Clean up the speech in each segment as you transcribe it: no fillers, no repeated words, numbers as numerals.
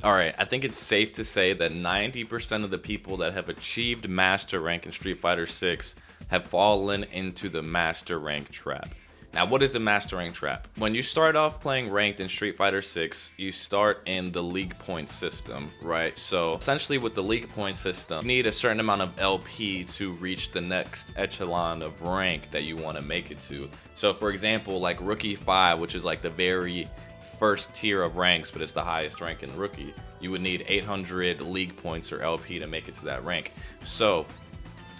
Alright, I think it's safe to say that 90% of the people that have achieved Master Rank in Street Fighter 6 have fallen into the Master Rank trap. Now, what is the Master Rank trap? When you start off playing Ranked in Street Fighter 6, you start in the League Point system, right? So, essentially with the League Point system, you need a certain amount of LP to reach the next echelon of rank that you want to make it to. So, for example, like Rookie 5, which is like the very first tier of ranks, but it's the highest rank in Rookie, you would need 800 League Points or LP to make it to that rank. So,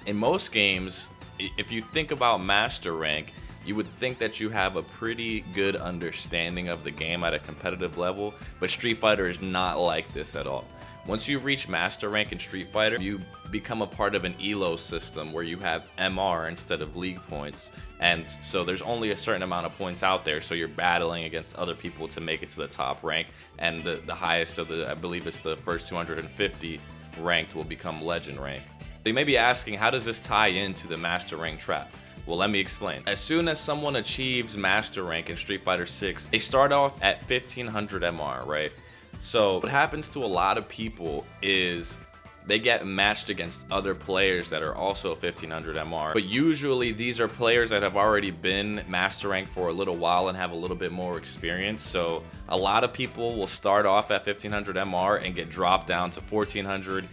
in most games, if you think about Master Rank, you would think that you have a pretty good understanding of the game at a competitive level, but Street Fighter is not like this at all. Once you reach Master Rank in Street Fighter, you become a part of an ELO system where you have MR instead of League Points, and so there's only a certain amount of points out there, so you're battling against other people to make it to the top rank, and the highest of the, I believe it's the first 250 ranked, will become Legend Rank. So you may be asking, how does this tie into the Master Rank trap? Well, let me explain. As soon as someone achieves Master Rank in Street Fighter 6, they start off at 1500 MR, right? So what happens to a lot of people is they get matched against other players that are also 1500 MR. But usually these are players that have already been Master Rank for a little while and have a little bit more experience. So a lot of people will start off at 1500 MR and get dropped down to 1400,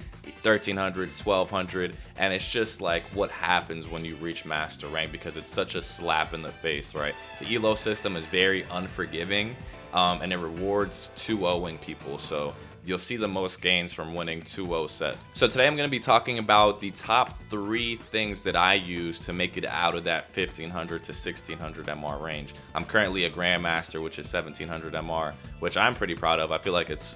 1300, 1200, and it's just like what happens when you reach Master Rank, because it's such a slap in the face, right? The ELO system is very unforgiving, and it rewards 2-0ing people, so you'll see the most gains from winning 2-0 sets. So today I'm going to be talking about the top 3 things that I use to make it out of that 1500 to 1600 MR range. I'm currently a Grandmaster, which is 1700 MR, which I'm pretty proud of. I feel like it's,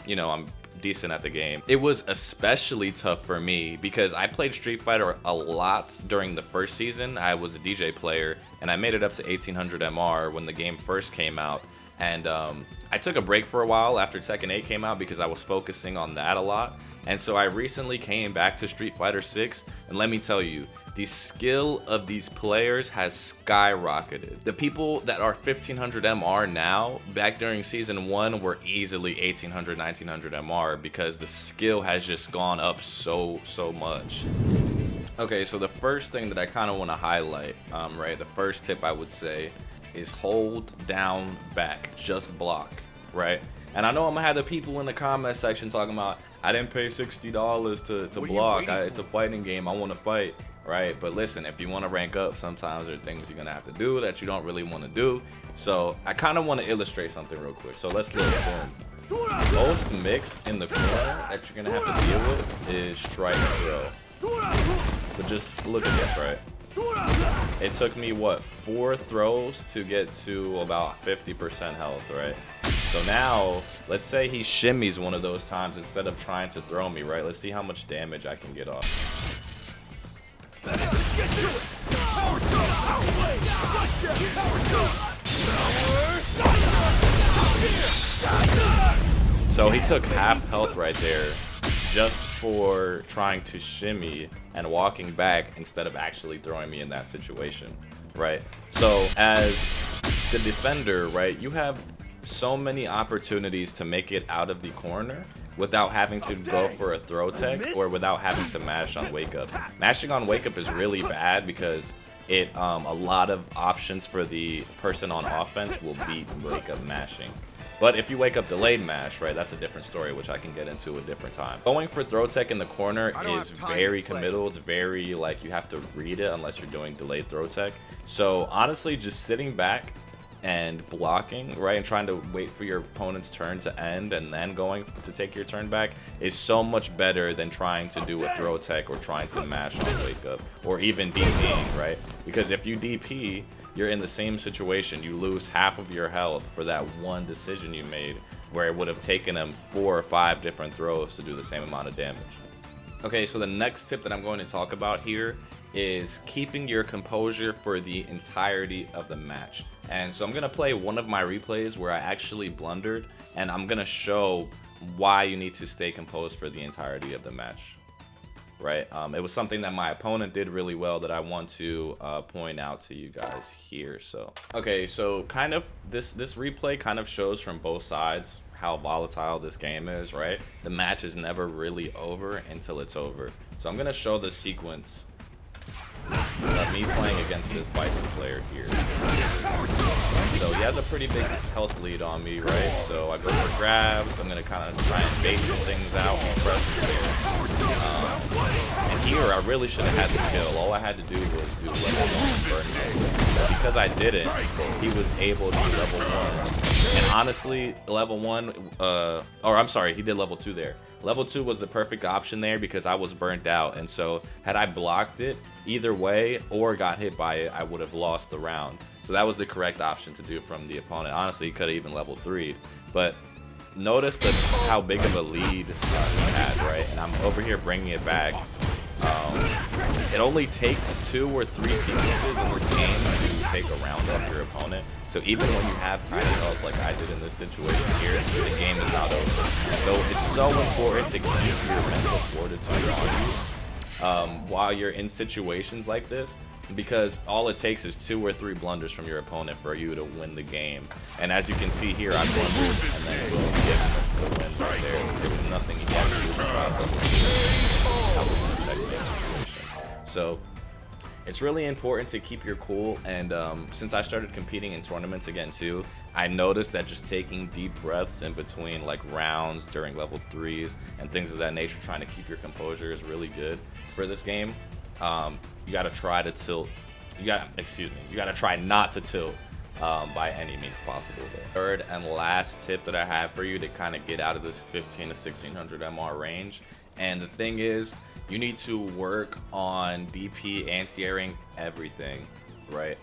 you know, I'm decent at the game. It was especially tough for me because I played Street Fighter a lot during the first season. I was a DJ player and I made it up to 1800 MR when the game first came out, and I took a break for a while after Tekken 8 came out because I was focusing on that a lot. And so I recently came back to Street Fighter 6, and let me tell you, the skill of these players has skyrocketed. The people that are 1500 MR now, back during season 1, were easily 1800, 1900 MR because the skill has just gone up so much. Okay, so the first thing that I kind of want to highlight, right, the first tip I would say is hold down back, just block, right? And I know I'm gonna have the people in the comment section talking about, I didn't pay $60 to block, it's a fighting game, I want to fight. Right, but listen, if you want to rank up, sometimes there are things you're gonna have to do that you don't really want to do. So I kind of want to illustrate something real quick. So let's look. Boom. Most mix in the corner that you're gonna have to deal with is strike throw. But just look at this, right? It took me what, 4 throws to get to about 50% health, right? So now, let's say he shimmies one of those times instead of trying to throw me, right? Let's see how much damage I can get off. So he took half health right there just for trying to shimmy and walking back instead of actually throwing me in that situation, right? So as the defender, right, you have so many opportunities to make it out of the corner without having to go for a throw tech or without having to mash on wake up. Mashing on wake up is really bad because it a lot of options for the person on offense will beat wake up mashing. But if you wake up delayed mash, right, that's a different story, which I can get into a different time. Going for throw tech in the corner is very committal. It's very, like, you have to read it unless you're doing delayed throw tech. So honestly, just sitting back and blocking, right, and trying to wait for your opponent's turn to end and then going to take your turn back is so much better than trying to do a throw tech or trying to mash on wake up or even DPing, right? Because if you DP, you're in the same situation. You lose half of your health for that one decision you made, where it would have taken them 4 or 5 different throws to do the same amount of damage. Okay, so the next tip that I'm going to talk about here is keeping your composure for the entirety of the match. And so I'm gonna play one of my replays where I actually blundered, and I'm gonna show why you need to stay composed for the entirety of the match. Right? It was something that my opponent did really well that I want to point out to you guys here. So okay, so kind of this replay kind of shows from both sides how volatile this game is, right? The match is never really over until it's over. So I'm gonna show the sequence of me playing against this Bison player here. So he has a pretty big health lead on me, right? So I go for grabs. I'm gonna kind of try and bait some things out and press there. And here I really should have had the kill. All I had to do was do level 1 burn. But because I didn't, he was able to do level 1. And honestly, level 1, or I'm sorry, he did level 2 there. Level 2 was the perfect option there because I was burnt out. And so had I blocked it either way or got hit by it, I would have lost the round. So that was the correct option to do from the opponent. Honestly, he could have even level 3'd. But notice how big of a lead he had, right? And I'm over here bringing it back. It only takes 2 or 3 sequences in this game to take a round off your opponent. So even when you have tiny health like I did in this situation here, the game is not over. So it's so important to keep your mental fortitude on you while you're in situations like this, because all it takes is 2 or 3 blunders from your opponent for you to win the game. And as you can see here, I blundered and then boom, gives him the win right there. There was nothing he had to do to So it's really important to keep your cool. And since I started competing in tournaments again too, I noticed that just taking deep breaths in between like rounds during level 3s and things of that nature, trying to keep your composure, is really good for this game. You gotta try to tilt. You gotta try not to tilt by any means possible. Third and last tip that I have for you to kind of get out of this 15 to 1600 MR range, and the thing is, you need to work on DP, anti-airing, everything, right?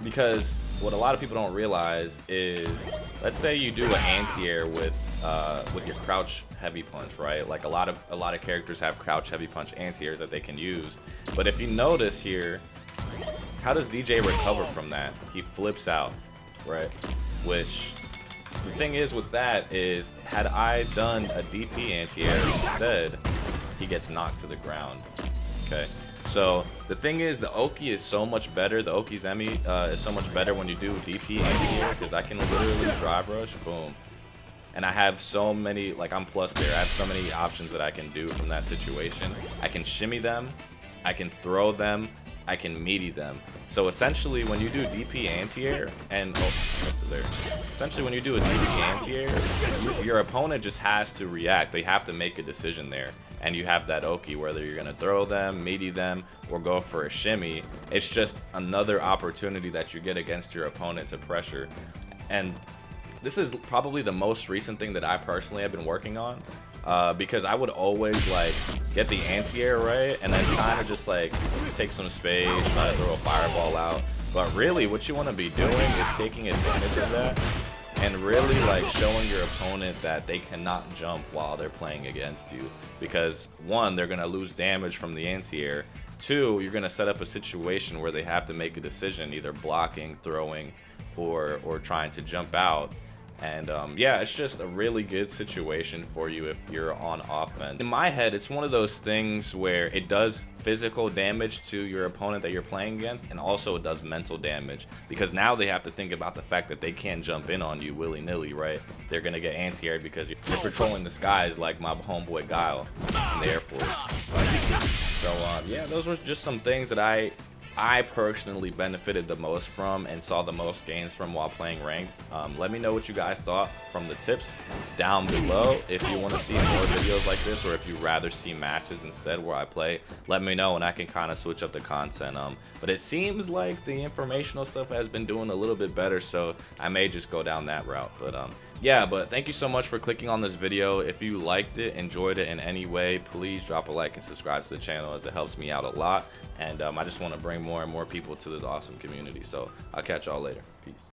Because what a lot of people don't realize is, let's say you do an anti-air with your crouch heavy punch, right? Like a lot of characters have crouch heavy punch anti-airs that they can use. But if you notice here, how does DJ recover from that? He flips out, right? Which the thing is with that is, had I done a DP anti-air instead, he gets knocked to the ground. Okay, so the thing is, the Oki is so much better. The Oki's Emmy is so much better when you do DP anti-air, because I can literally drive rush, boom. And I have so many, like I'm plus there, I have so many options that I can do from that situation. I can shimmy them, I can throw them, I can meaty them. So essentially when you do DP anti-air, and essentially when you do a DP anti-air, your opponent just has to react. They have to make a decision there. And you have that Oki, whether you're gonna throw them, meaty them, or go for a shimmy. It's just another opportunity that you get against your opponent to pressure. And this is probably the most recent thing that I personally have been working on, because I would always like get the anti-air right and then kind of just like take some space, try to throw a fireball out. But really what you want to be doing is taking advantage of that and really like showing your opponent that they cannot jump while they're playing against you, because 1, they're gonna lose damage from the anti-air. 2, you're gonna set up a situation where they have to make a decision, either blocking, throwing, or trying to jump out. And yeah, it's just a really good situation for you if you're on offense. In my head, it's one of those things where it does physical damage to your opponent that you're playing against, and also it does mental damage, because now they have to think about the fact that they can't jump in on you willy-nilly, right? They're gonna get anti-aired because you're patrolling the skies like my homeboy Guile in the Air Force. So yeah, those were just some things that I personally benefited the most from and saw the most gains from while playing ranked. Let me know what you guys thought from the tips down below. If you want to see more videos like this, or if you'd rather see matches instead where I play, let me know and I can kind of switch up the content. But it seems like the informational stuff has been doing a little bit better, so I may just go down that route. But yeah, but thank you so much for clicking on this video. If you liked it, enjoyed it in any way, please drop a like and subscribe to the channel, as it helps me out a lot. And I just want to bring more and more people to this awesome community. So I'll catch y'all later. Peace.